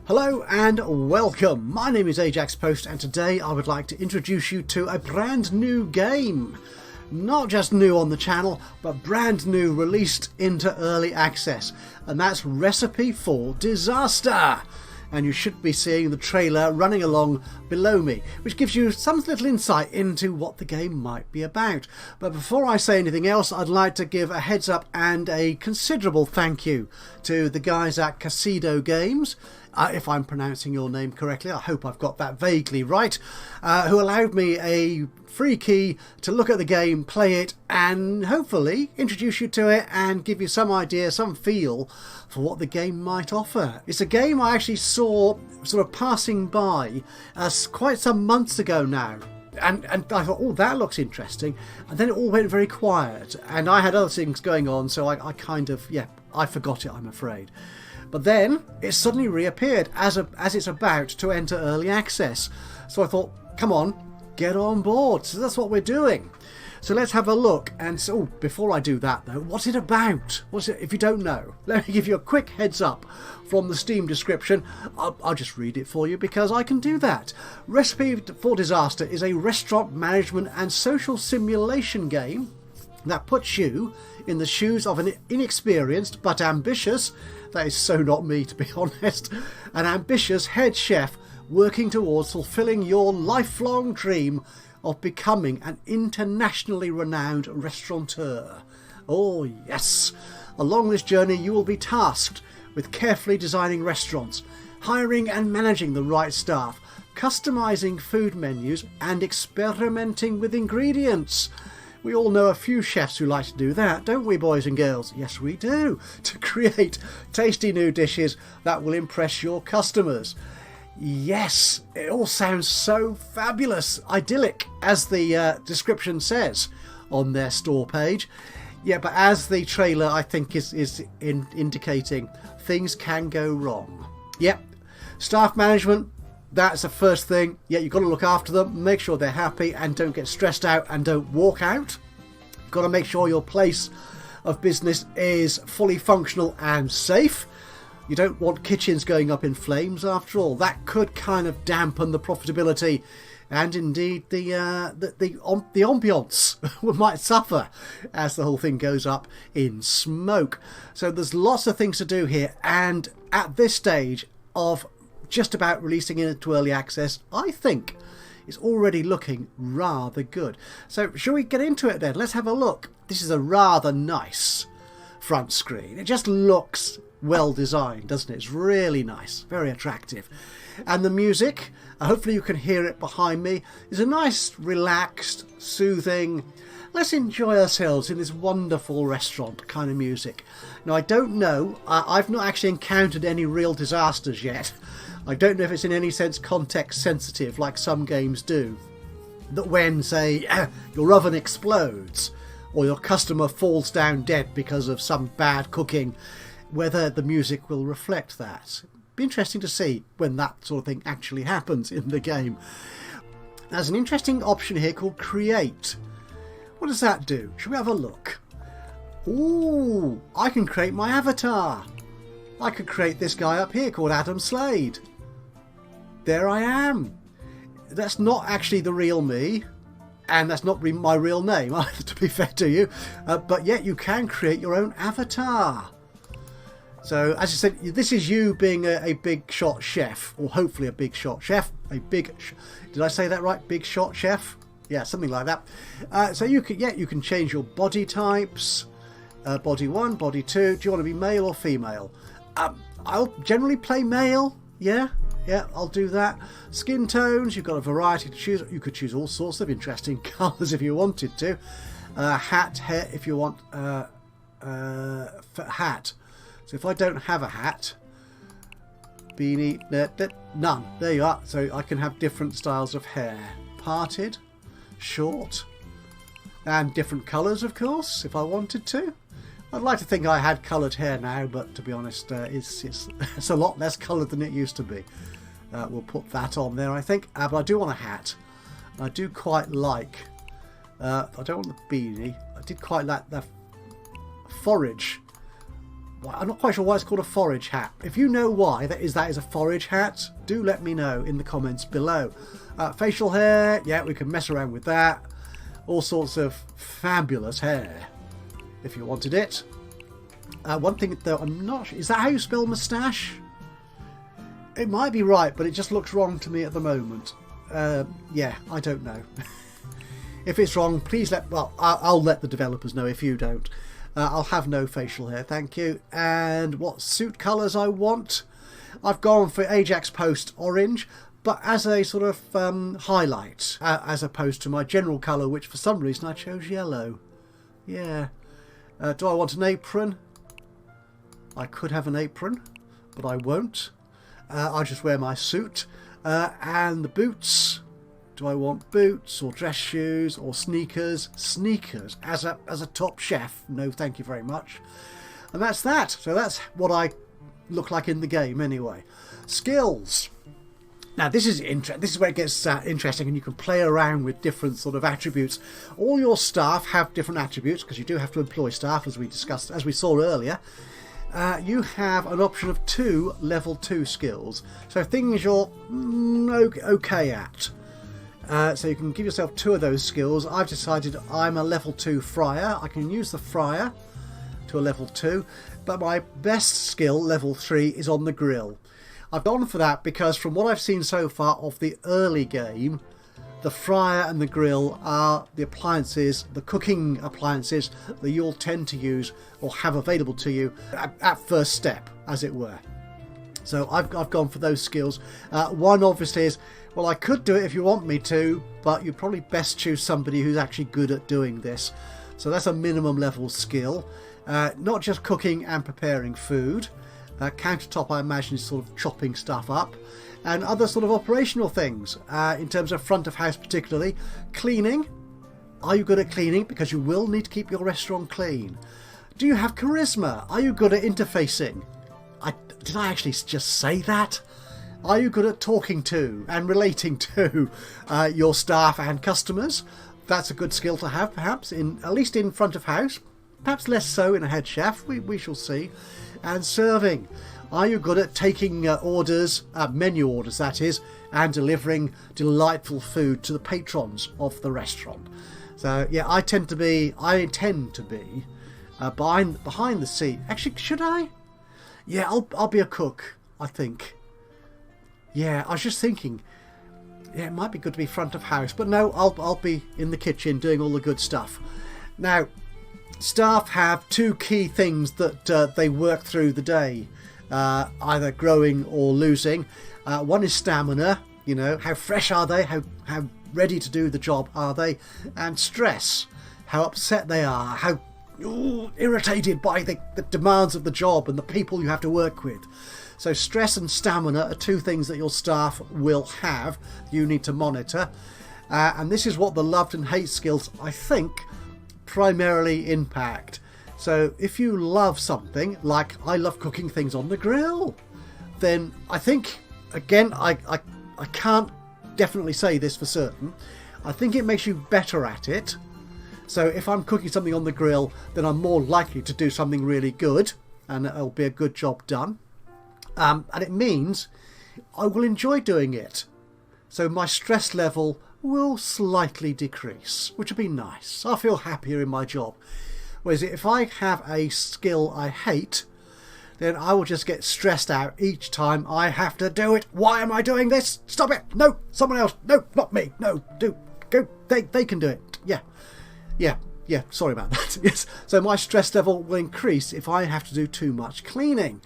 Hello and welcome. My name is Ajaxpost and today I would like to introduce you to a brand new game. Not just new on the channel, but brand new, released into early access. And that's Recipe for Disaster. And you should be seeing the trailer running along below me, which gives you some little insight into what the game might be about. But before I say anything else, I'd like to give a heads up and a considerable thank you to the guys at Kasedo Games, if I'm pronouncing your name correctly. I hope I've got that vaguely right, who allowed me a free key to look at the game, play it, and hopefully introduce you to it and give you some idea, some feel for what the game might offer. It's a game I actually saw sort of passing by quite some months ago now. And I thought, oh, that looks interesting. And then it all went very quiet. And I had other things going on, so I kind of, I forgot it, I'm afraid. But then it suddenly reappeared as it's about to enter early access. So I thought, come on, get on board. So that's what we're doing. So let's have a look. And so before I do that though, what's it about? What's it, if you don't know, let me give you a quick heads up from the Steam description. I'll just read it for you because I can do that. Recipe for Disaster is a restaurant management and social simulation game that puts you in the shoes of an inexperienced but ambitious, that is so not me to be honest, an ambitious head chef working towards fulfilling your lifelong dream of becoming an internationally renowned restaurateur. Oh yes! Along this journey you will be tasked with carefully designing restaurants, hiring and managing the right staff, customizing food menus and experimenting with ingredients. We all know a few chefs who like to do that, don't we, boys and girls? Yes, we do. To create tasty new dishes that will impress your customers. Yes, it all sounds so fabulous, idyllic, as the description says on their store page. Yeah, but as the trailer, I think, is indicating, things can go wrong. Yep, staff management. That's the first thing. Yeah, you've got to look after them, make sure they're happy and don't get stressed out and don't walk out. You've got to make sure your place of business is fully functional and safe. You don't want kitchens going up in flames after all. That could kind of dampen the profitability and indeed the ambience might suffer as the whole thing goes up in smoke. So there's lots of things to do here, and at this stage of just about releasing it into early access, I think it's already looking rather good. So shall we get into it then? Let's have a look. This is a rather nice front screen. It just looks well designed, doesn't it? It's really nice, very attractive. And the music, hopefully you can hear it behind me, is a nice, relaxed, soothing, let's enjoy ourselves in this wonderful restaurant kind of music. Now I don't know, I've not actually encountered any real disasters yet. I don't know if it's in any sense context sensitive like some games do. That when, say, your oven explodes or your customer falls down dead because of some bad cooking, whether the music will reflect that. It'd be interesting to see when that sort of thing actually happens in the game. There's an interesting option here called Create. What does that do? Shall we have a look? Ooh, I can create my avatar. I could create this guy up here called Adam Slade. There I am. That's not actually the real me, and that's not my real name, to be fair to you, but yet you can create your own avatar. So as I said, this is you being a big shot chef, or hopefully a big shot chef. Did I say that right? Big shot chef? Yeah, something like that. So you can change your body types. Body 1, body 2. Do you want to be male or female? I'll generally play male. Yeah, I'll do that. Skin tones, you've got a variety to choose. You could choose all sorts of interesting colours if you wanted to. Hat, hair, if you want hat. So if I don't have a hat, beanie, none. There you are. So I can have different styles of hair. Parted, short, and different colours, of course, if I wanted to. I'd like to think I had coloured hair now, but to be honest, it's a lot less coloured than it used to be. We'll put that on there, I think. But I do want a hat. I do quite like... I don't want the beanie. I did quite like the forage I'm not quite sure why it's called a forage hat. If you know why that is a forage hat, do let me know in the comments below. Facial hair, yeah, we can mess around with that. All sorts of fabulous hair, if you wanted it. One thing though, I'm not sure, is that how you spell moustache? It might be right, but it just looks wrong to me at the moment. Yeah, I don't know. If it's wrong, please I'll let the developers know if you don't. I'll have no facial hair, thank you. And what suit colours I want? I've gone for Ajaxpost orange, but as a sort of highlight, as opposed to my general colour, which for some reason I chose yellow. Yeah. Do I want an apron? I could have an apron, but I won't. I'll just wear my suit. And the boots. Do I want boots or dress shoes or sneakers? Sneakers as a top chef? No, thank you very much. And that's that. So that's what I look like in the game anyway. Skills. Now this is where it gets interesting, and you can play around with different sort of attributes. All your staff have different attributes because you do have to employ staff, as we saw earlier. You have an option of 2 level 2 skills, so things you're okay at. So you can give yourself 2 of those skills. I've decided I'm a level 2 fryer. I can use the fryer to a level 2, but my best skill, level 3, is on the grill. I've gone for that because from what I've seen so far of the early game, the fryer and the grill are the appliances, the cooking appliances that you'll tend to use or have available to you at first step, as it were. So I've gone for those skills. One obviously is, well, I could do it if you want me to, but you'd probably best choose somebody who's actually good at doing this. So that's a minimum level skill. Not just cooking and preparing food. Countertop, I imagine, is sort of chopping stuff up. And other sort of operational things, in terms of front of house particularly. Cleaning. Are you good at cleaning? Because you will need to keep your restaurant clean. Do you have charisma? Are you good at interfacing? Did I actually just say that? Are you good at talking to and relating to your staff and customers? That's a good skill to have, perhaps, at least in front of house. Perhaps less so in a head chef, we shall see. And serving. Are you good at taking orders, menu orders that is, and delivering delightful food to the patrons of the restaurant? So yeah, I intend to be behind the scene. Actually, should I? Yeah, I'll be a cook, I think. Yeah, I was just thinking, yeah, it might be good to be front of house, but no, I'll be in the kitchen doing all the good stuff. Now, staff have 2 key things that they work through the day, either growing or losing. One is stamina, you know, how fresh are they, how ready to do the job are they, and stress, how upset they are, how irritated by the demands of the job and the people you have to work with. So stress and stamina are 2 things that your staff will have, you need to monitor. And this is what the loved and hate skills, I think, primarily impact. So if you love something, like I love cooking things on the grill, then I think, again, I can't definitely say this for certain, I think it makes you better at it. So if I'm cooking something on the grill, then I'm more likely to do something really good, and it'll be a good job done. And it means I will enjoy doing it. So my stress level will slightly decrease, which would be nice. I'll feel happier in my job. Whereas if I have a skill I hate, then I will just get stressed out each time I have to do it. Why am I doing this? Stop it! No, someone else. No, not me. No, go. They can do it. Yeah. Sorry about that. Yes. So my stress level will increase if I have to do too much cleaning.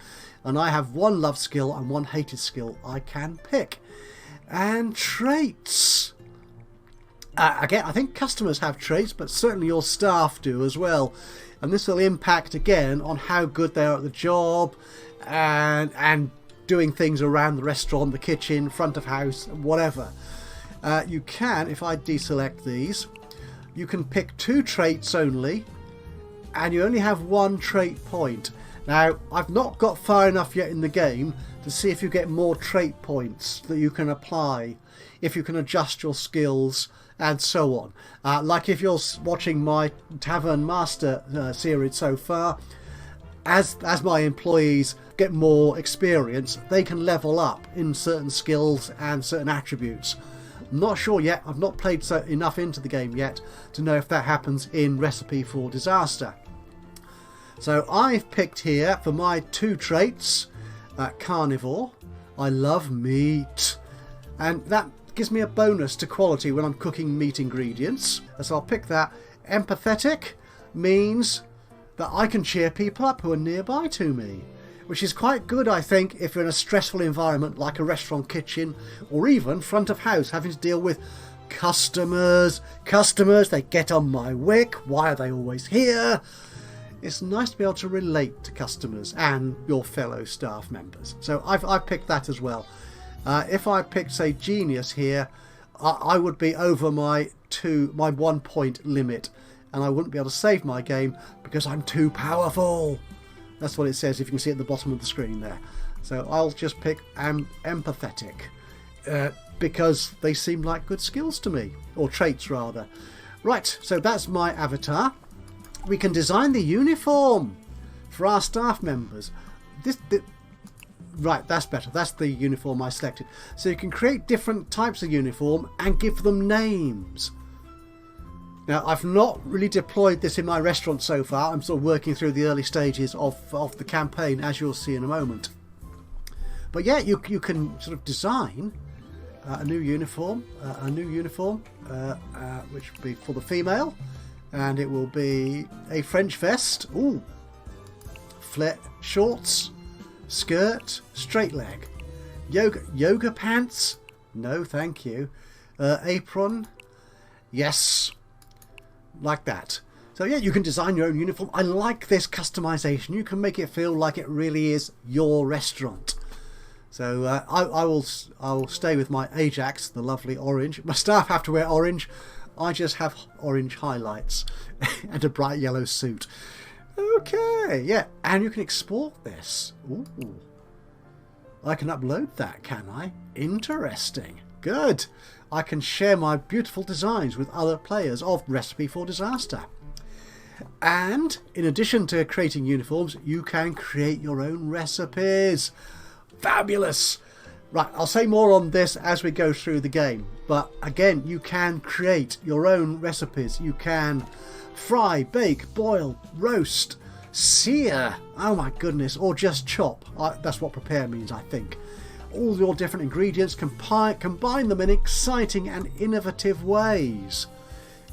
And I have 1 love skill and 1 hated skill I can pick. And traits. Again, I think customers have traits, but certainly your staff do as well. And this will impact again on how good they are at the job and doing things around the restaurant, the kitchen, front of house, whatever. You can, if I deselect these, you can pick 2 traits only, and you only have 1 trait point. Now, I've not got far enough yet in the game to see if you get more trait points that you can apply, if you can adjust your skills and so on. Like if you're watching my Tavern Master series so far, as my employees get more experience, they can level up in certain skills and certain attributes. I'm not sure yet. I've not played enough into the game yet to know if that happens in Recipe for Disaster. So I've picked here for my 2 traits, carnivore. I love meat, and that gives me a bonus to quality when I'm cooking meat ingredients. So I'll pick that. Empathetic means that I can cheer people up who are nearby to me, which is quite good, I think, if you're in a stressful environment like a restaurant kitchen or even front of house, having to deal with customers. They get on my wick. Why are they always here? It's nice to be able to relate to customers and your fellow staff members. So I've picked that as well. If I picked, say, genius here, I would be over my 1 point limit, and I wouldn't be able to save my game because I'm too powerful. That's what it says, if you can see at the bottom of the screen there. So I'll just pick empathetic, because they seem like good skills to me, or traits rather. Right, so that's my avatar. We can design the uniform for our staff members. Right, that's better. That's the uniform I selected. So you can create different types of uniform and give them names. Now, I've not really deployed this in my restaurant so far. I'm sort of working through the early stages of the campaign, as you'll see in a moment. But yeah, you can sort of design a new uniform, which will be for the female, and it will be a French vest, flare shorts, skirt, straight leg, yoga pants, no thank you, apron, yes, like that. So yeah, you can design your own uniform. I like this customization. You can make it feel like it really is your restaurant. So I will stay with my Ajax, the lovely orange. My staff have to wear orange. I just have orange highlights and a bright yellow suit. Okay, yeah, and you can export this. Ooh, I can upload that, can I? Interesting. Good. I can share my beautiful designs with other players of Recipe for Disaster. And in addition to creating uniforms, you can create your own recipes. Fabulous. Right, I'll say more on this as we go through the game. But again, you can create your own recipes. You can fry, bake, boil, roast, sear, oh my goodness, or just chop. That's what prepare means, I think. All your different ingredients, combine them in exciting and innovative ways,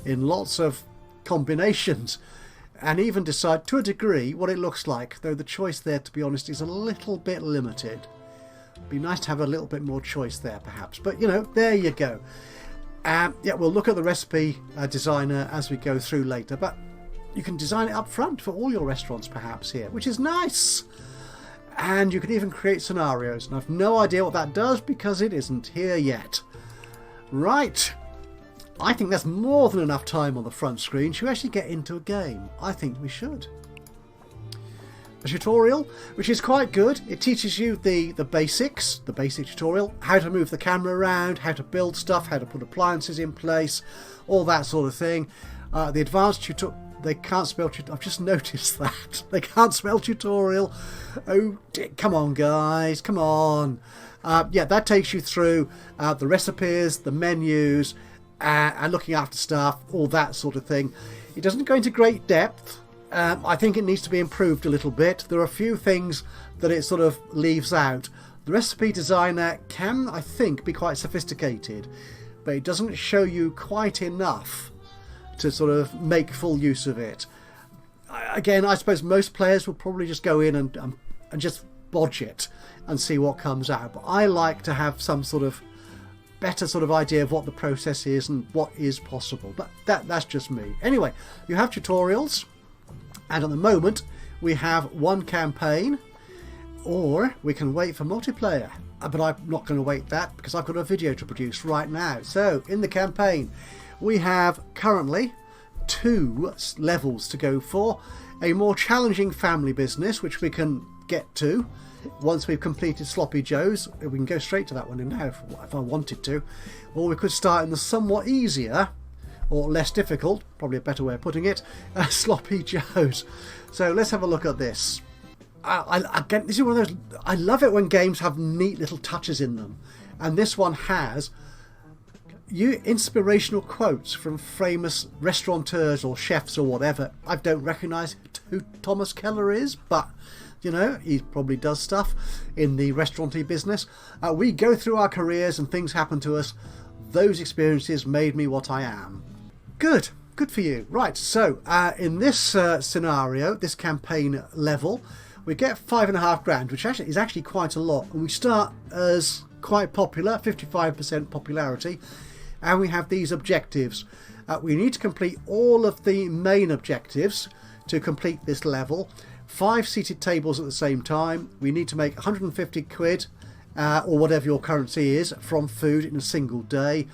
in lots of combinations, and even decide to a degree what it looks like, though the choice there, to be honest, is a little bit limited. Be nice to have a little bit more choice there perhaps, but you know, there you go. Yeah, we'll look at the recipe designer as we go through later, but you can design it up front for all your restaurants perhaps here, which is nice. And you can even create scenarios, and I've no idea what that does because it isn't here yet. Right, I think that's more than enough time on the front screen to actually get into a game. I think we should. A tutorial, which is quite good. It teaches you the basics, the basic tutorial, how to move the camera around, how to build stuff, how to put appliances in place, all that sort of thing. The advanced tutorial, they can't spell tutorial. I've just noticed that. They can't spell tutorial. Oh, come on guys, come on. Yeah, that takes you through the recipes, the menus, and looking after staff, all that sort of thing. It doesn't go into great depth. I think it needs to be improved a little bit. There are a few things that it sort of leaves out. The recipe designer can, I think, be quite sophisticated, but it doesn't show you quite enough to sort of make full use of it. Again, I suppose most players will probably just go in and just bodge it and see what comes out. But I like to have some sort of better sort of idea of what the process is and what is possible. But that's just me. Anyway, you have tutorials. And at the moment, we have one campaign, or we can wait for multiplayer. But I'm not going to wait that because I've got a video to produce right now. So, in the campaign, we have currently 2 levels to go for. A more challenging family business, which we can get to once we've completed Sloppy Joe's. We can go straight to that one now if I wanted to. Or we could start in the somewhat easier, or less difficult, probably a better way of putting it, Sloppy Joe's. So let's have a look at this. again, this is one of those. I love it when games have neat little touches in them, and this one has inspirational quotes from famous restaurateurs or chefs or whatever. I don't recognise who Thomas Keller is, but you know, he probably does stuff in the restauranty business. We go through our careers and things happen to us. Those experiences made me what I am. Good for you. Right, so in this scenario, this campaign level, we get 5.5 grand, which is actually quite a lot. And we start as quite popular, 55% popularity. And we have these objectives. We need to complete all of the main objectives to complete this level. 5 seated tables at the same time. We need to make 150 quid or whatever your currency is from food in a single day,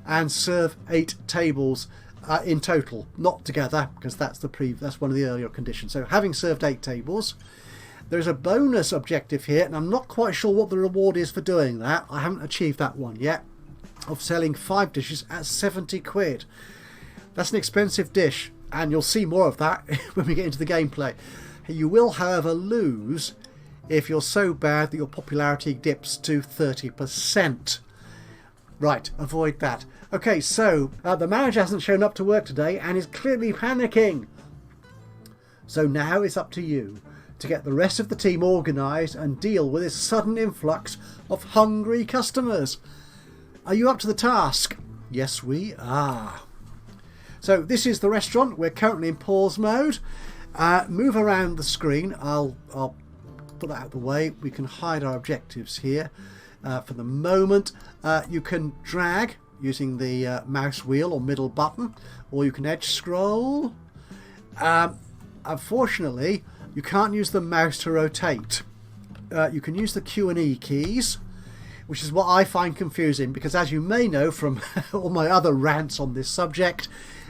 and serve 8 tables in total, not together, because that's one of the earlier conditions. So having served 8 tables, there's a bonus objective here, and I'm not quite sure what the reward is for doing that. I haven't achieved that one yet, of selling 5 dishes at 70 quid. That's an expensive dish, and you'll see more of that when we get into the gameplay. You will, however, lose if you're so bad that your popularity dips to 30%. Right, avoid that. Okay, so the manager hasn't shown up to work today and is clearly panicking. So now it's up to you to get the rest of the team organised and deal with this sudden influx of hungry customers. Are you up to the task? Yes, we are. So this is the restaurant. We're currently in pause mode. Move around the screen. I'll put that out of the way. We can hide our objectives here for the moment. You can drag using the mouse wheel or middle button, or you can edge scroll. Unfortunately, you can't use the mouse to rotate. You can use the Q and E keys, which is what I find confusing, because as you may know from all my other rants on this subject,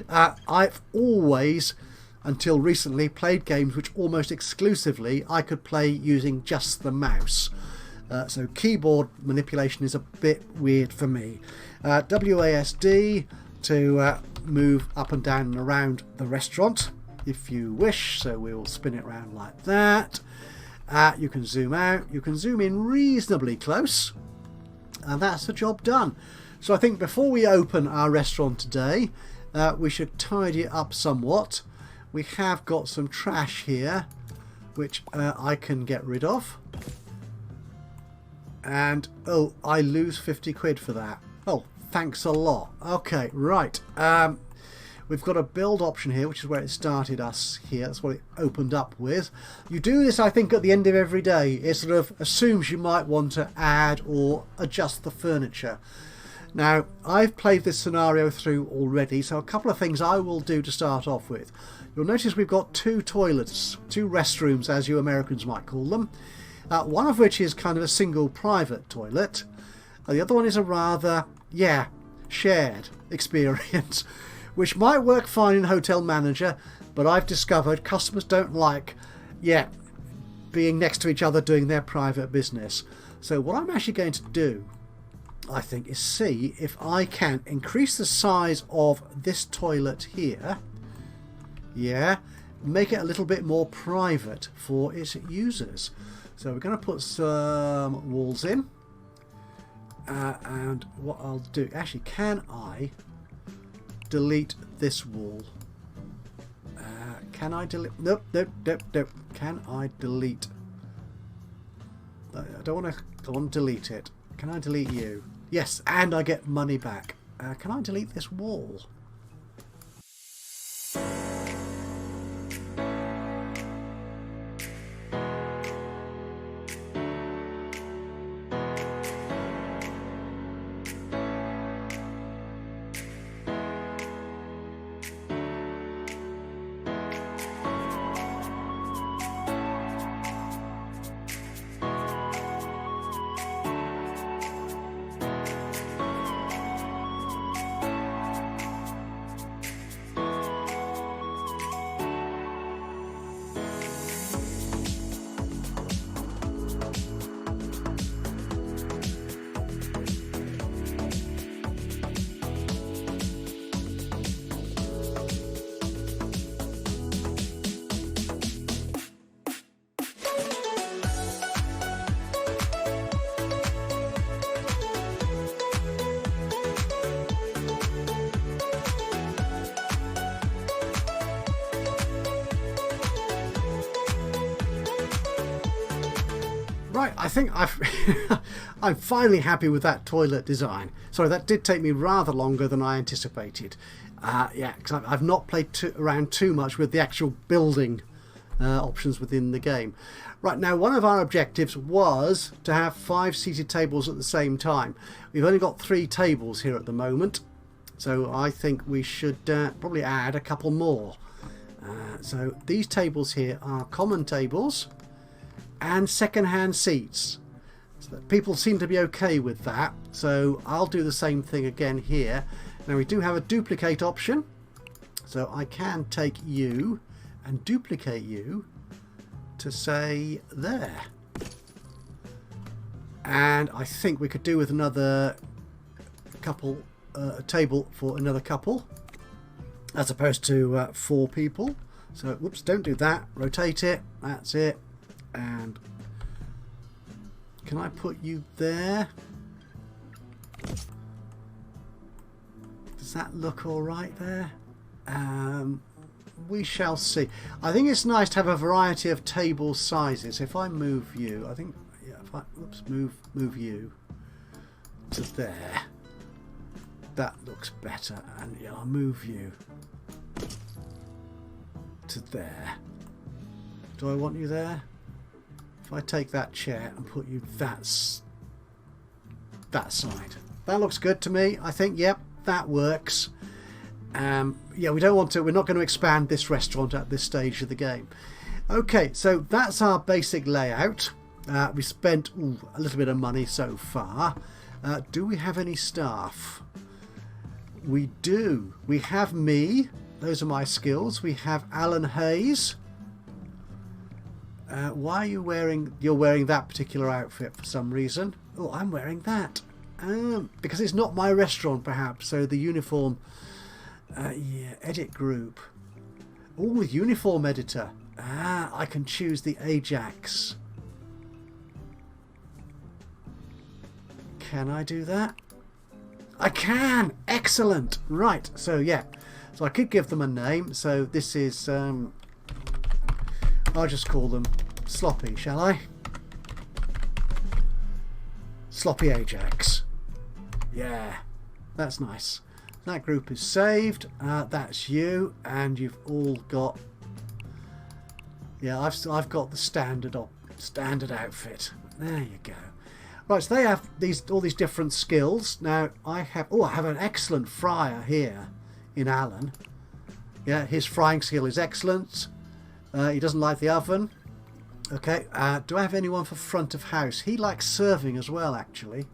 I've always, until recently, played games which almost exclusively I could play using just the mouse. So keyboard manipulation is a bit weird for me. WASD to move up and down and around the restaurant if you wish, so we will spin it around like that. You can zoom out, you can zoom in reasonably close, and that's the job done. So I think before we open our restaurant today, we should tidy it up somewhat. We have got some trash here, which I can get rid of. And, oh, I lose 50 quid for that. Oh, thanks a lot. Okay, right. We've got a build option here, which is where it started us here. That's what it opened up with. You do this, I think, at the end of every day. It sort of assumes you might want to add or adjust the furniture. Now, I've played this scenario through already, so a couple of things I will do to start off with. You'll notice we've got 2 toilets, 2 restrooms, as you Americans might call them. One of which is kind of a single private toilet. The other one is a rather, shared experience, which might work fine in Hotel Manager, but I've discovered customers don't like, being next to each other doing their private business. So what I'm actually going to do, I think, is see if I can increase the size of this toilet here. Make it a little bit more private for its users. So we're going to put some walls in. And what I'll do, actually, can I delete this wall? Can I delete? Nope. Can I delete? I don't want to delete it. Can I delete you? Yes, and I get money back. Can I delete this wall? I think I'm finally happy with that toilet design. Sorry, that did take me rather longer than I anticipated. Yeah, because I've not played around too much with the actual building options within the game. Right, now one of our objectives was to have 5 seated tables at the same time. We've only got 3 tables here at the moment, so I think we should probably add a couple more. So these tables here are common tables and second-hand seats. So people seem to be okay with that, so I'll do the same thing again here. Now we do have a duplicate option, so I can take you and duplicate you to say there. And I think we could do with another couple, table for another couple, as opposed to 4 people. So whoops, don't do that, rotate it, that's it. And can I put you there? Does that look all right there? We shall see. I think it's nice to have a variety of table sizes. If I move you, I think, yeah, if I move you to there, that looks better. And yeah, I'll move you to there. Do I want you there? If I take that chair and put you that side, that looks good to me. I think, yep, that works. Yeah, we don't want to. We're not going to expand this restaurant at this stage of the game. Okay, so that's our basic layout. We spent a little bit of money so far. Do we have any staff? We do. We have me. Those are my skills. We have Alan Hayes. Why are you wearing... You're wearing that particular outfit for some reason. Oh, I'm wearing that. Because it's not my restaurant, perhaps. So the uniform... yeah, edit group. Oh, uniform editor. I can choose the Ajax. Can I do that? I can! Excellent! Right, so yeah. So I could give them a name. So this is... I'll just call them Sloppy, shall I? Sloppy Ajax. Yeah, that's nice. That group is saved. That's you, and you've all got... Yeah, I've got the standard outfit. There you go. Right, so they have all these different skills. Now I have an excellent fryer here in Alan. Yeah, his frying skill is excellent. He doesn't like the oven. Okay, do I have anyone for front of house? He likes serving as well, actually.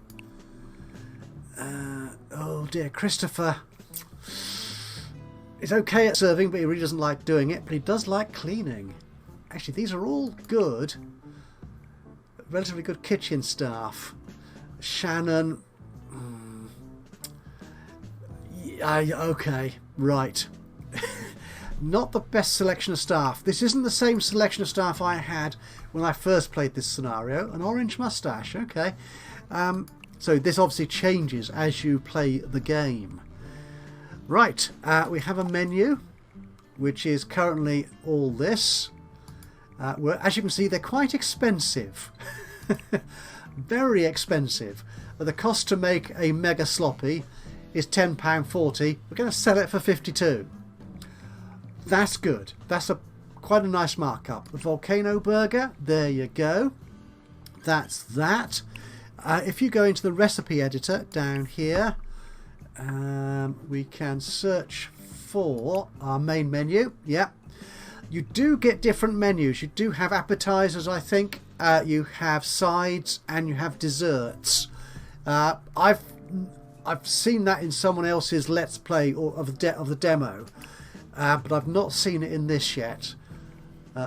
Oh dear, Christopher is okay at serving, but he really doesn't like doing it. But he does like cleaning. Actually, these are all good, relatively good kitchen staff. Shannon. Yeah, okay, right. Not the best selection of staff. This isn't the same selection of staff I had when I first played this scenario. An orange moustache, okay. So this obviously changes as you play the game. Right, we have a menu, which is currently all this. As you can see, they're quite expensive. Very expensive. The cost to make a mega sloppy is £10.40. We're going to sell it for £52. That's good. That's quite a nice markup. The volcano burger, there you go. That's that. If you go into the recipe editor down here, we can search for our main menu. Yeah, you do get different menus. You do have appetizers, I think. You have sides and you have desserts. I've seen that in someone else's Let's Play or of the demo. But I've not seen it in this yet.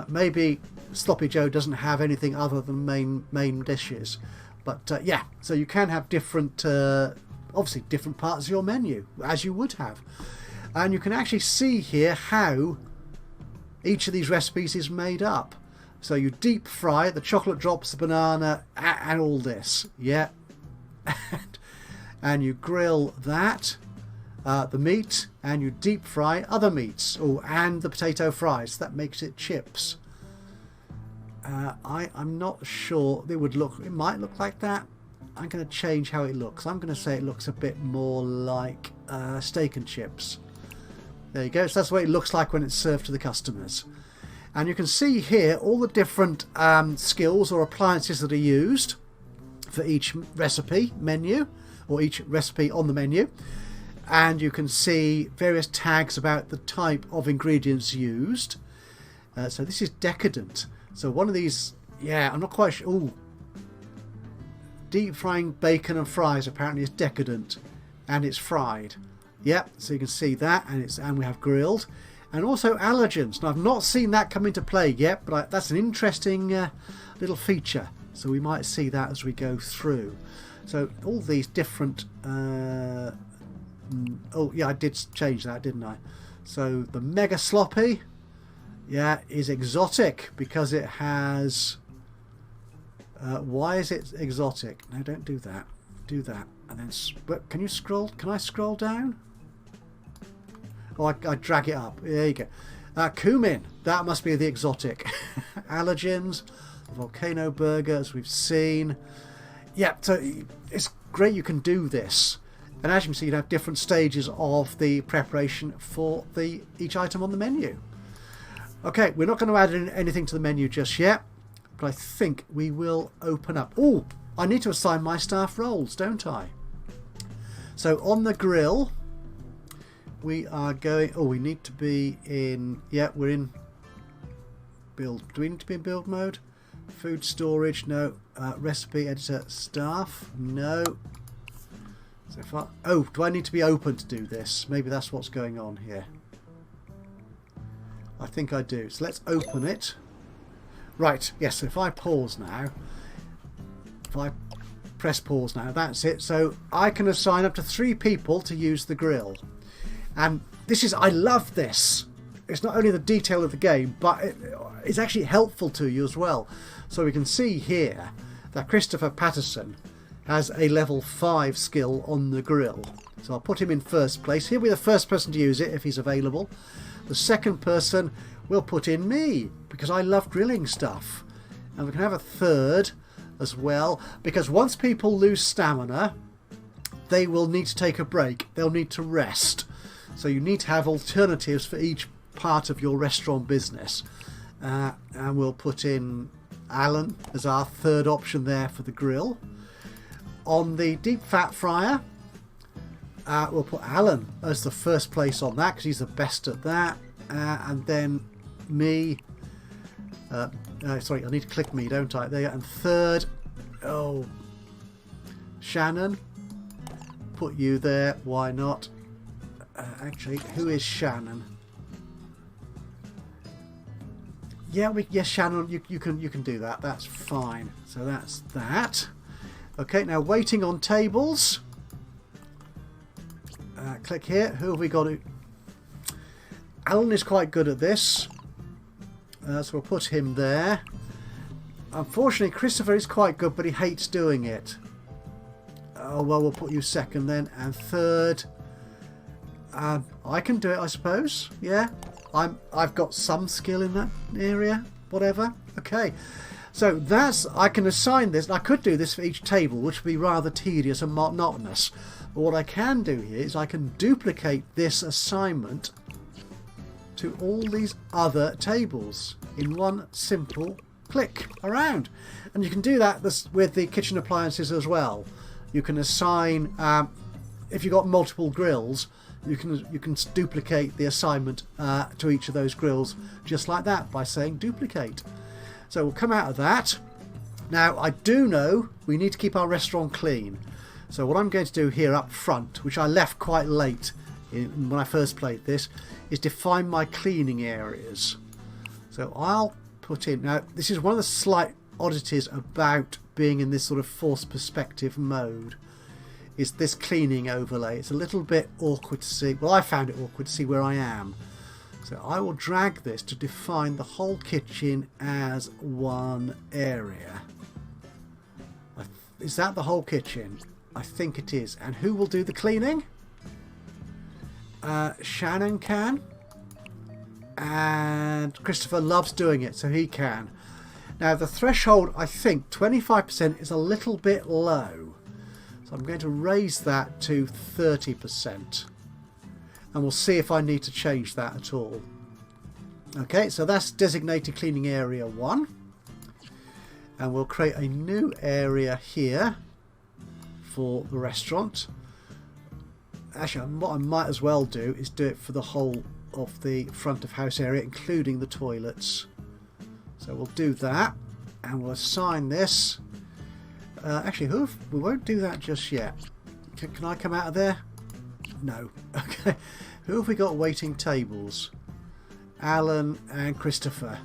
Maybe Sloppy Joe doesn't have anything other than main dishes. But yeah, so you can have different, obviously different parts of your menu, as you would have. And you can actually see here how each of these recipes is made up. So you deep fry the chocolate drops, the banana, and all this. Yeah. And you grill that. The meat, and you deep fry other meats, and the potato fries. That makes it chips. I'm not sure it would look. It might look like that. I'm going to change how it looks. I'm going to say it looks a bit more like steak and chips. There you go. So that's the way it looks like when it's served to the customers. And you can see here all the different skills or appliances that are used for each recipe menu, or each recipe on the menu. And you can see various tags about the type of ingredients used. So this is decadent. So one of these, yeah, I'm not quite sure. Ooh. Deep frying bacon and fries apparently is decadent, and it's fried. Yep, so you can see that, and we have grilled, and also allergens. Now I've not seen that come into play yet, but that's an interesting little feature. So we might see that as we go through. So all these different. Oh yeah, I did change that, didn't I? So the mega sloppy, yeah, is exotic because it has. Why is it exotic? No, don't do that. Do that, and then. But can you scroll? Can I scroll down? Oh, I drag it up. There you go. Cumin. That must be the exotic. Allergens. Volcano burger, as we've seen. Yeah, so it's great you can do this. And as you can see, you have different stages of the preparation for each item on the menu. Okay, we're not going to add anything to the menu just yet. But I think we will open up. Oh, I need to assign my staff roles, don't I? So on the grill, we are going. Oh, we need to be in. Yeah, we're in build. Do we need to be in build mode? Food storage, no. Recipe editor, staff, no. So if I, oh, do I need to be open to do this? Maybe that's what's going on here. I think I do. So let's open it. Right, yes, so if I pause now, if I press pause now, that's it. So I can assign up to 3 people to use the grill. And this is, I love this. It's not only the detail of the game, but it's actually helpful to you as well. So we can see here that Christopher Patterson has a level 5 skill on the grill. So I'll put him in first place. He'll be the first person to use it if he's available. The second person will put in me, because I love grilling stuff. And we can have a third as well, because once people lose stamina, they will need to take a break. They'll need to rest. So you need to have alternatives for each part of your restaurant business. And we'll put in Alan as our third option there for the grill. On the deep fat fryer, we'll put Alan as the first place on that, because he's the best at that. And then me. Sorry, I need to click me, don't I? There. And third, oh, Shannon. Put you there. Why not? Actually, who is Shannon? Yeah, yes, Shannon. You can do that. That's fine. So that's that. Okay, now waiting on tables. Click here. Who have we got? Alan is quite good at this. So we'll put him there. Unfortunately, Christopher is quite good, but he hates doing it. Oh, well, we'll put you second then. And third, I can do it, I suppose. Yeah, I've got some skill in that area. Whatever. Okay. So that's, I can assign this. I could do this for each table, which would be rather tedious and monotonous. But what I can do here is I can duplicate this assignment to all these other tables in one simple click around. And you can do that with the kitchen appliances as well. You can assign, if you've got multiple grills, you can duplicate the assignment to each of those grills just like that by saying duplicate. So we'll come out of that. Now I do know we need to keep our restaurant clean. So what I'm going to do here up front, which I left quite late when I first played this, is define my cleaning areas. So I'll put in, now this is one of the slight oddities about being in this sort of forced perspective mode, is this cleaning overlay. It's a little bit awkward to see. Well, I found it awkward to see where I am. So I will drag this to define the whole kitchen as one area. Is that the whole kitchen? I think it is. And who will do the cleaning? Shannon can. And Christopher loves doing it, so he can. Now the threshold, I think 25% is a little bit low. So I'm going to raise that to 30%. And we'll see if I need to change that at all. Okay, so that's designated cleaning area 1. And we'll create a new area here for the restaurant. Actually, what I might as well do is do it for the whole of the front of house area, including the toilets. So we'll do that, and we'll assign this. Actually, we won't do that just yet. Can I come out of there? No. Okay. Who have we got waiting tables? Alan and Christopher.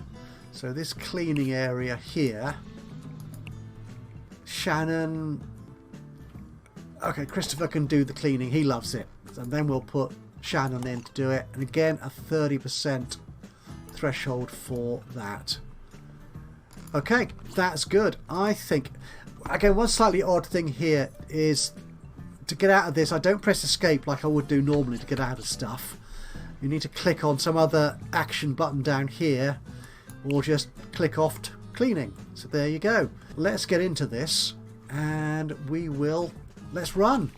So this cleaning area here. Shannon. Okay, Christopher can do the cleaning. He loves it. And then we'll put Shannon in to do it. And again, a 30% threshold for that. Okay, that's good. I think, again, one slightly odd thing here is to get out of this, I don't press escape like I would do normally to get out of stuff. You need to click on some other action button down here, or just click off cleaning. So there you go. Let's get into this, and let's run.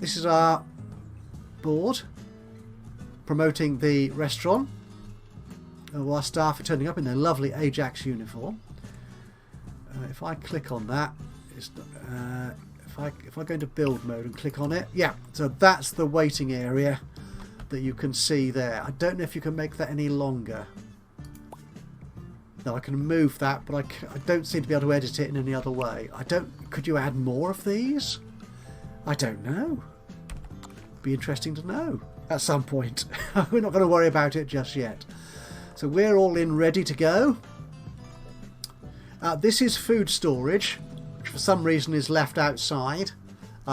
This is our board promoting the restaurant. Our staff are turning up in their lovely Ajax uniform. If I click on that, if I go into build mode and click on it, yeah, so that's the waiting area that you can see there. I don't know if you can make that any longer. No, I can move that, but I don't seem to be able to edit it in any other way. Could you add more of these? I don't know. Be interesting to know at some point. We're not going to worry about it just yet. So we're all in, ready to go. This is food storage, which for some reason is left outside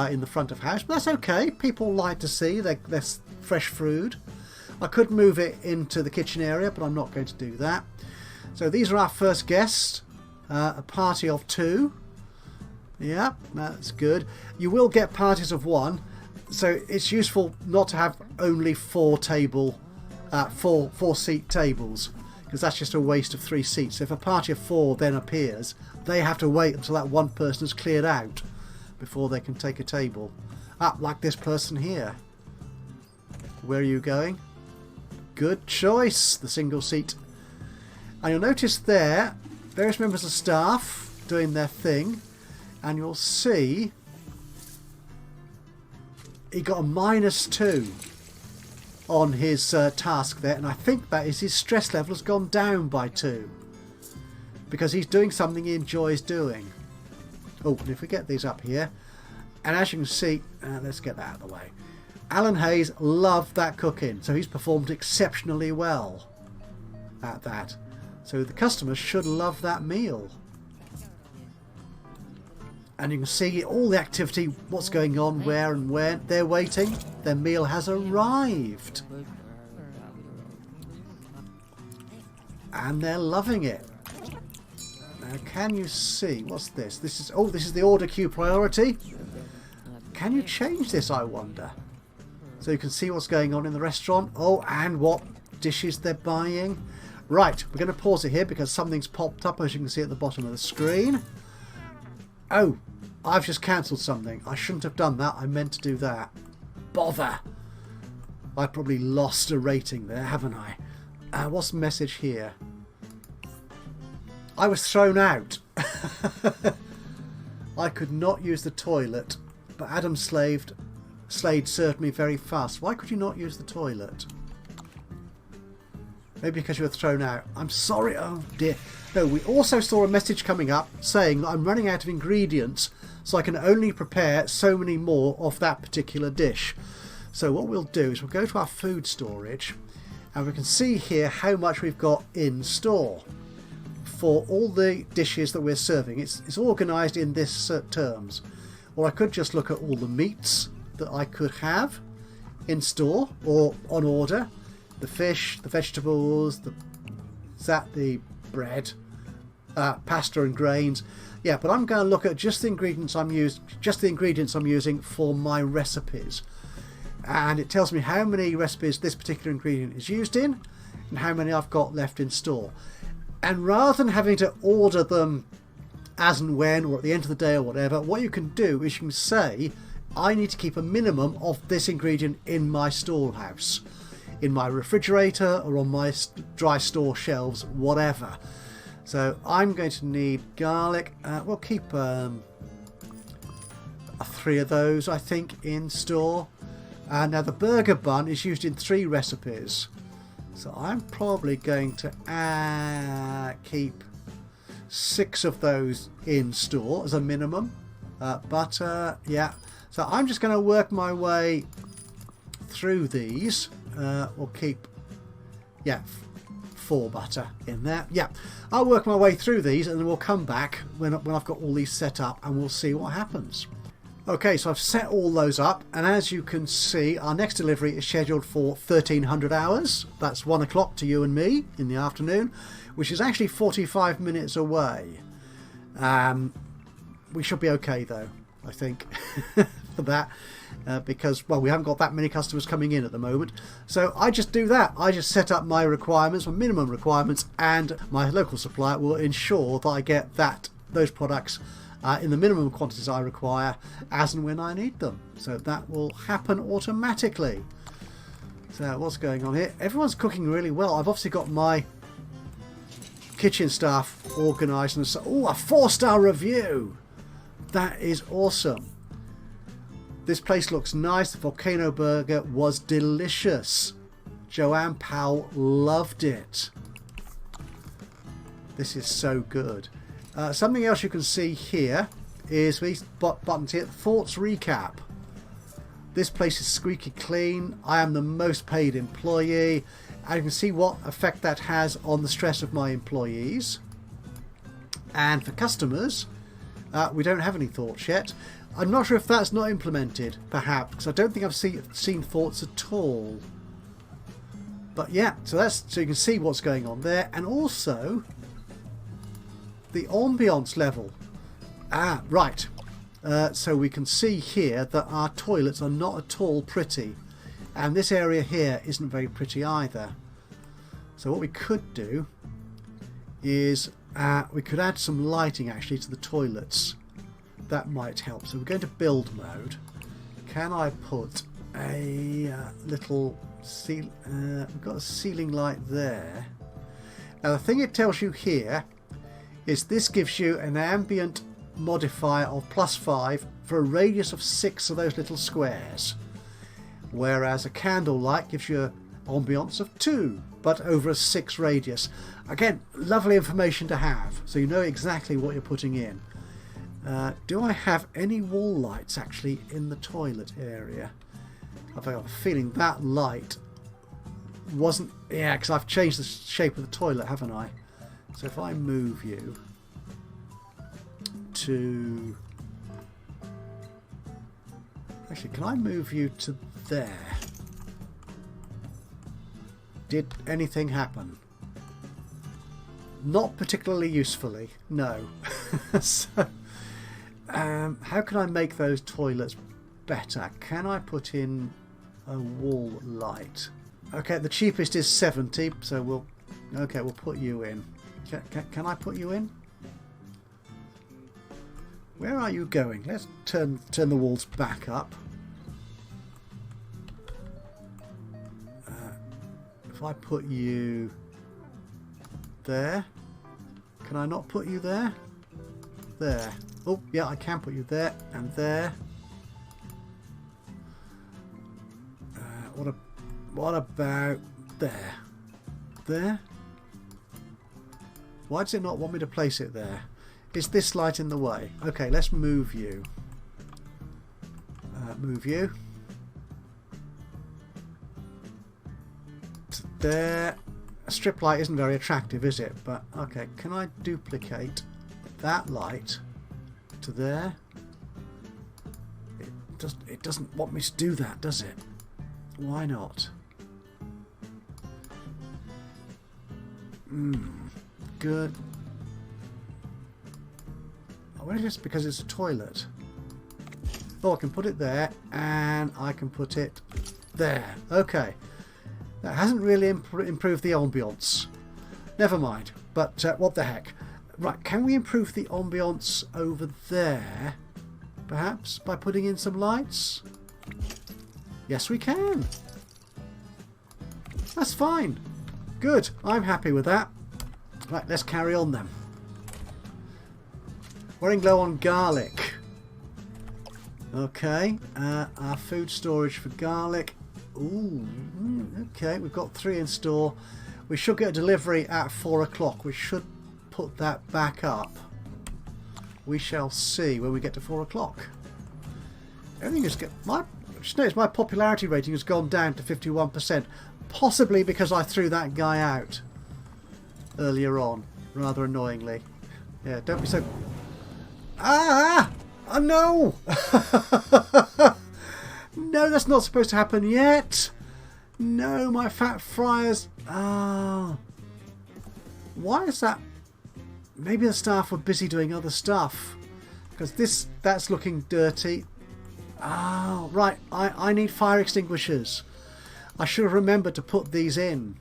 in the front of house, but that's okay. People like to see their fresh food. I could move it into the kitchen area, but I'm not going to do that. So these are our first guests, a party of 2. Yeah, that's good. You will get parties of 1, so it's useful not to have only 4 seat tables, because that's just a waste of 3 seats. So if a party of 4 then appears, they have to wait until that one person is cleared out before they can take a table. Like this person here. Where are you going? Good choice, the single seat. And you'll notice there, various members of staff doing their thing, and you'll see he got a -2 on his task there, and I think that is his stress level has gone down by 2 because he's doing something he enjoys doing. Oh, and if we get these up here, and as you can see, let's get that out of the way. Alan Hayes loved that cooking, so he's performed exceptionally well at that. So the customers should love that meal. And you can see all the activity, what's going on, where and when. They're waiting. Their meal has arrived. And they're loving it. Now can you see, what's this? This is the order queue priority. Can you change this, I wonder? So you can see what's going on in the restaurant. Oh, and what dishes they're buying. Right, we're going to pause it here because something's popped up, as you can see at the bottom of the screen. Oh, I've just cancelled something. I shouldn't have done that. I meant to do that. Bother. I probably lost a rating there, haven't I? What's the message here? I was thrown out. I could not use the toilet, but Adam Slade served me very fast. Why could you not use the toilet? Maybe because you were thrown out. I'm sorry. Oh dear. No, we also saw a message coming up saying that I'm running out of ingredients, so I can only prepare so many more of that particular dish. So what we'll do is we'll go to our food storage, and we can see here how much we've got in store for all the dishes that we're serving. It's organised in this terms. Or I could just look at all the meats that I could have in store or on order. The fish, the vegetables, the bread, pasta and grains. Yeah, but I'm going to look at just the ingredients I'm using for my recipes, and it tells me how many recipes this particular ingredient is used in, and how many I've got left in store. And rather than having to order them as and when or at the end of the day or whatever, what you can do is you can say, I need to keep a minimum of this ingredient in my storehouse, in my refrigerator or on my dry store shelves, whatever. So I'm going to need garlic. We'll keep 3 of those, I think, in store. Now the burger bun is used in 3 recipes. So I'm probably going to keep 6 of those in store as a minimum. Butter, yeah. So I'm just going to work my way through these. We'll keep, 4 butter in there. Yeah, I'll work my way through these and then we'll come back when I've got all these set up and we'll see what happens. Okay, so I've set all those up, and as you can see, our next delivery is scheduled for 1300 hours. That's 1 o'clock to you and me in the afternoon, which is actually 45 minutes away. We should be okay though, I think, for that, because, well, we haven't got that many customers coming in at the moment. So I just do that. I just set up my requirements, my minimum requirements, and my local supplier will ensure that I get those products in the minimum quantities I require as and when I need them. So that will happen automatically. So what's going on here? Everyone's cooking really well. I've obviously got my kitchen staff organised, and so, oh, a 4-star review! That is awesome. This place looks nice. The volcano burger was delicious. Joanne Powell loved it. This is so good. Something else you can see here is these buttons here. Thoughts recap. This place is squeaky clean. I am the most paid employee. And you can see what effect that has on the stress of my employees. And for customers, we don't have any thoughts yet. I'm not sure if that's not implemented, perhaps, because I don't think I've seen thoughts at all. But yeah, so you can see what's going on there, and also the ambience level. Right. So we can see here that our toilets are not at all pretty, and this area here isn't very pretty either. So what we could do is we could add some lighting actually to the toilets. That might help. So we're going to build mode. Can I put a little we've got a ceiling light there. Now the thing it tells you here is this gives you an ambient modifier of +5 for a radius of 6 of those little squares, whereas a candle light gives you an ambience of 2 but over a 6 radius. Again, lovely information to have, so you know exactly what you're putting in. Do I have any wall lights actually in the toilet area? I've got a feeling that light wasn't... Yeah, because I've changed the shape of the toilet, haven't I? So if I move you to... Actually, can I move you to there? Did anything happen? Not particularly usefully, no. So, how can I make those toilets better? Can I put in a wall light? Okay, the cheapest is 70, so we'll put you in. Can I put you in? Where are you going? Let's turn the walls back up. If I put you there, can I not put you there? There. Oh, yeah, I can put you there and there. What about there? There? Why does it not want me to place it there? Is this light in the way? Okay, let's move you. Move you. To there. A strip light isn't very attractive, is it? But okay, can I duplicate that light to there? It doesn't want me to do that, does it? Why not? Good. I wonder if it's because it's a toilet. Oh, I can put it there, and I can put it there. Okay. That hasn't really improved the ambience. Never mind. But what the heck. Right, can we improve the ambience over there? Perhaps by putting in some lights? Yes, we can. That's fine. Good. I'm happy with that. Right, let's carry on then. Running low on garlic. Okay. Our food storage for garlic. Ooh. Okay, we've got 3 in store. We should get a delivery at 4 o'clock. We should put that back up. We shall see when we get to 4 o'clock. Everything is good. Just notice my popularity rating has gone down to 51%. Possibly because I threw that guy out earlier on, rather annoyingly. Yeah, don't be so... Ah! Oh, no! No, that's not supposed to happen yet. No, my fat fryers... Ah. Why is that? Maybe the staff were busy doing other stuff. Because that's looking dirty. Oh, right. I need fire extinguishers. I should have remembered to put these in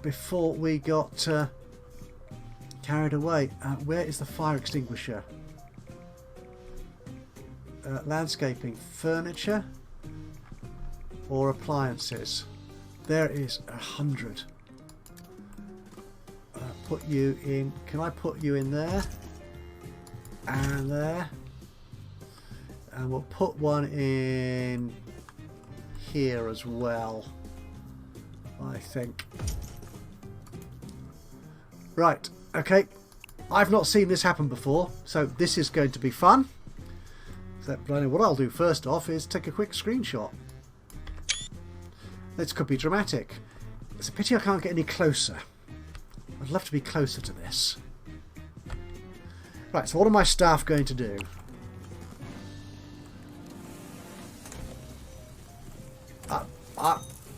before we got carried away. Where is the fire extinguisher? Landscaping, furniture, or appliances? There is 100. Put you in. Can I put you in there? And there. And we'll put one in here as well, I think. Right, okay. I've not seen this happen before, so this is going to be fun. But I know what I'll do first off is take a quick screenshot. This could be dramatic. It's a pity I can't get any closer. I'd love to be closer to this. Right, so what are my staff going to do?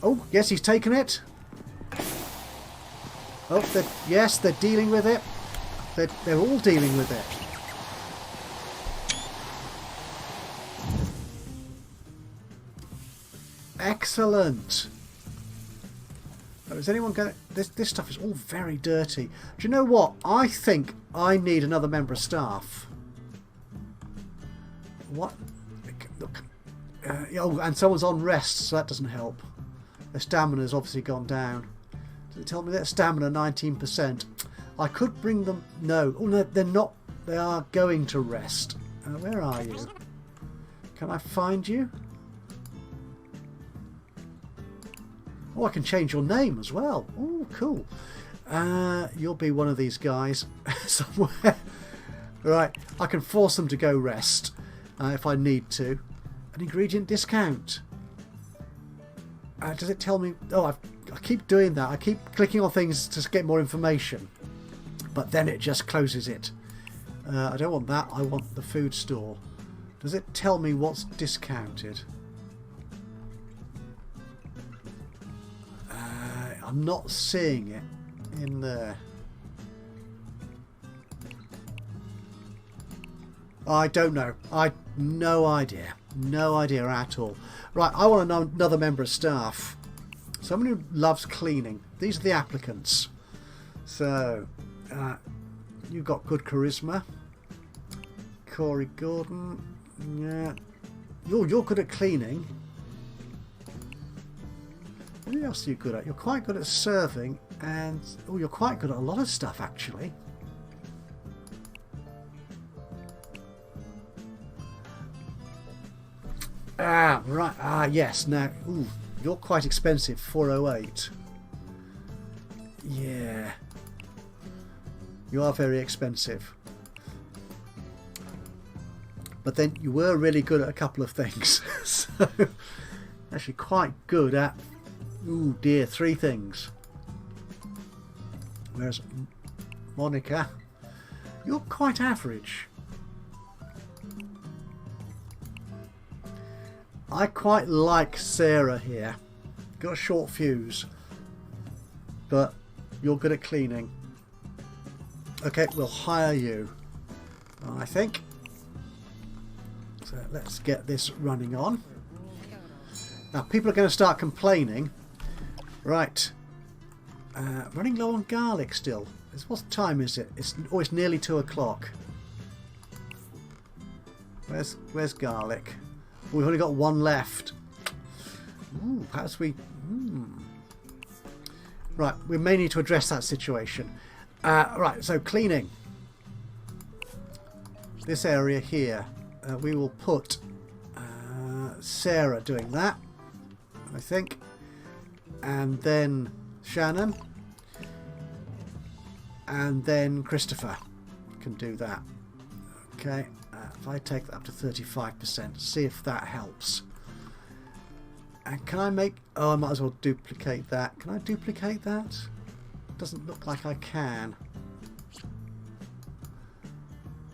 Oh, yes, he's taken it. Oh, yes, they're dealing with it. They're all dealing with it. Excellent. Oh, is anyone going? This stuff is all very dirty. Do you know what? I think I need another member of staff. What? Look. Oh, and someone's on rest, so that doesn't help. Their stamina's obviously gone down. Does it tell me that stamina 19%? I could bring them... No. Oh, no, they're not. They are going to rest. Where are you? Can I find you? Oh, I can change your name as well. Oh, cool. You'll be one of these guys somewhere. Right, I can force them to go rest if I need to. An ingredient discount. Does it tell me... Oh, I keep doing that. I keep clicking on things to get more information. But then it just closes it. I don't want that. I want the food store. Does it tell me what's discounted? I'm not seeing it in there. I don't know. No idea. No idea at all. Right, I want another member of staff. Someone who loves cleaning. These are the applicants. So, you've got good charisma. Corey Gordon. Yeah. You're good at cleaning. What else are you good at? You're quite good at serving, and you're quite good at a lot of stuff actually. Right. Yes. Now, you're quite expensive. 408. Yeah. You are very expensive. But then you were really good at a couple of things. So, actually quite good at... Ooh dear, 3 things. Whereas Monica, you're quite average. I quite like Sarah here. Got a short fuse. But you're good at cleaning. Okay, we'll hire you, I think. So let's get this running on. Now people are going to start complaining. Right. Running low on garlic still. What time is it? It's nearly 2 o'clock. Where's garlic? We've only got one left. Ooh, perhaps we... Right, we may need to address that situation. Right, so cleaning. This area here. We will put Sarah doing that, I think. And then Shannon. And then Christopher can do that. Okay, if I take that up to 35%, see if that helps. And can I make... Oh, I might as well duplicate that. Can I duplicate that? Doesn't look like I can.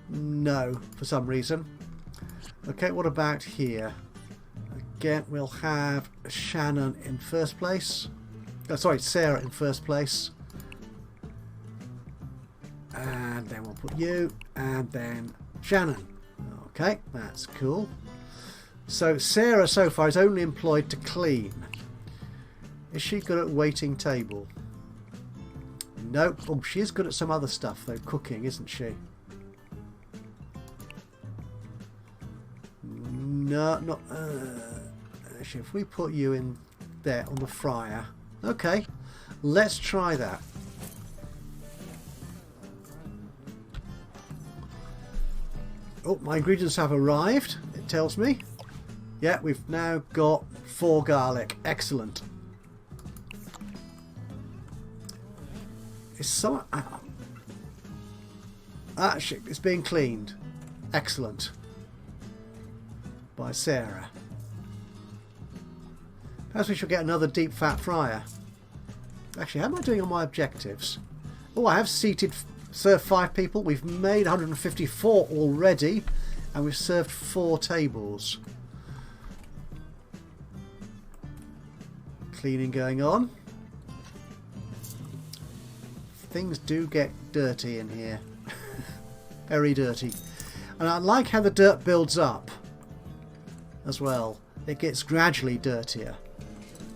No, for some reason. Okay, what about here? Again, we'll have Shannon in first place. Oh, sorry, Sarah in first place. And then we'll put you, and then Shannon. Okay, that's cool. So Sarah so far is only employed to clean. Is she good at waiting table? Nope. Oh, she is good at some other stuff though, cooking, isn't she? No, not... Actually, if we put you in there on the fryer. Okay, let's try that. Oh, my ingredients have arrived, it tells me. Yeah, we've now got 4 garlic. Excellent. Is some... shit, it's being cleaned. Excellent. By Sarah. Perhaps we should get another deep fat fryer. Actually, how am I doing on my objectives? Oh, I have served 5 people. We've made 154 already, and we've served 4 tables. Cleaning going on. Things do get dirty in here. Very dirty. And I like how the dirt builds up as well. It gets gradually dirtier.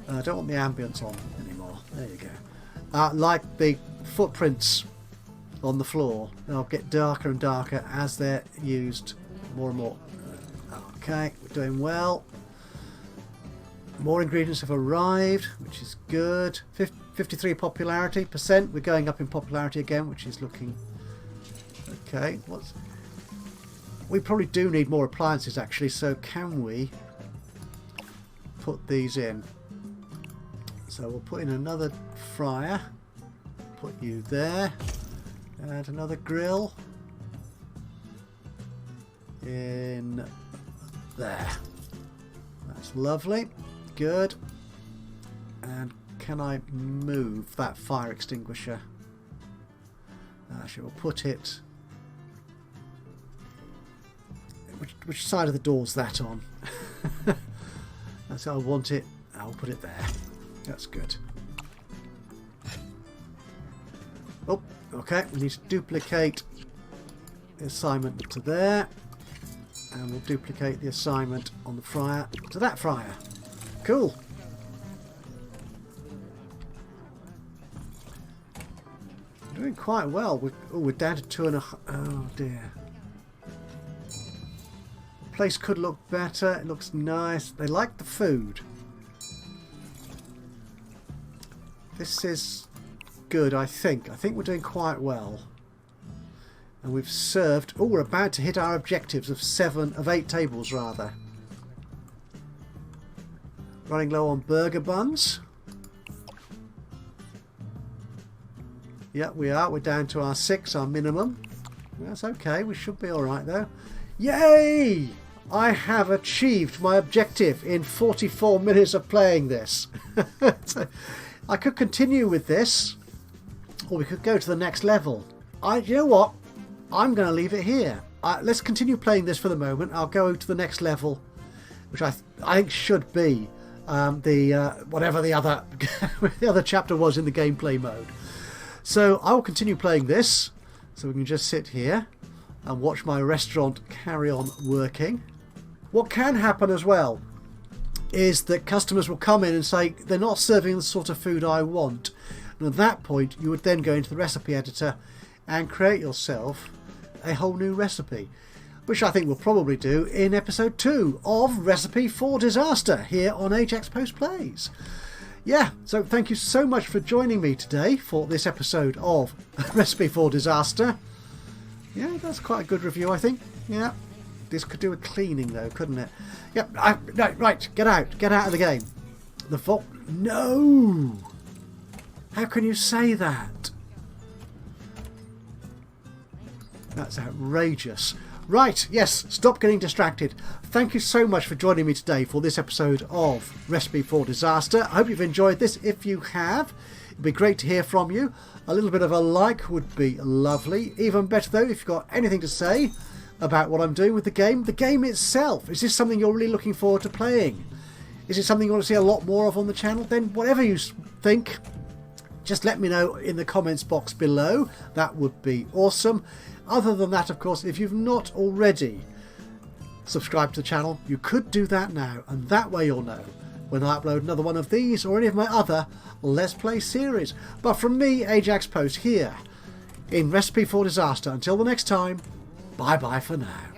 I don't want the ambience on anymore. There you go. Like the footprints on the floor. They'll get darker and darker as they're used more and more. Okay, we're doing well. More ingredients have arrived, which is good. 53 popularity percent. We're going up in popularity again, which is looking okay. We probably do need more appliances actually, so can we put these in? So we'll put in another fryer, put you there, and another grill in there. That's lovely. Good. And can I move that fire extinguisher? Actually, we'll put it... Which side of the door is that on? That's how I want it. I'll put it there. That's good. Oh, okay. We need to duplicate the assignment to there. And we'll duplicate the assignment on the fryer to that fryer. Cool. We're doing quite well. We're down to 2.5. Oh dear. The place could look better. It looks nice. They like the food. This is good, I think. I think we're doing quite well. And we've served... Oh, we're about to hit our objectives of 8 tables, rather. Running low on burger buns. Yeah, we are. We're down to our 6, our minimum. That's okay. We should be alright, though. Yay! I have achieved my objective in 44 minutes of playing this. So, I could continue with this, or we could go to the next level. You know what? I'm going to leave it here. Let's continue playing this for the moment. I'll go to the next level, which I think should be whatever the other the other chapter was in the gameplay mode. So I will continue playing this, so we can just sit here and watch my restaurant carry on working. What can happen as well is that customers will come in and say they're not serving the sort of food I want. And at that point you would then go into the recipe editor and create yourself a whole new recipe, which I think we'll probably do in episode 2 of Recipe for Disaster here on Ajaxpost Plays. Yeah, so thank you so much for joining me today for this episode of Recipe for Disaster. Yeah, that's quite a good review, I think. Yeah, this could do a cleaning though, couldn't it? Yep, no, right, get out of the game. The vault, no! How can you say that? That's outrageous. Right, yes, stop getting distracted. Thank you so much for joining me today for this episode of Recipe for Disaster. I hope you've enjoyed this. If you have, it'd be great to hear from you. A little bit of a like would be lovely. Even better though, if you've got anything to say about what I'm doing with the game itself. Is this something you're really looking forward to playing? Is it something you want to see a lot more of on the channel? Then whatever you think, just let me know in the comments box below. That would be awesome. Other than that, of course, if you've not already subscribed to the channel, you could do that now, and that way you'll know when I upload another one of these or any of my other Let's Play series. But from me, Ajaxpost, here in Recipe for Disaster, until the next time, bye bye for now.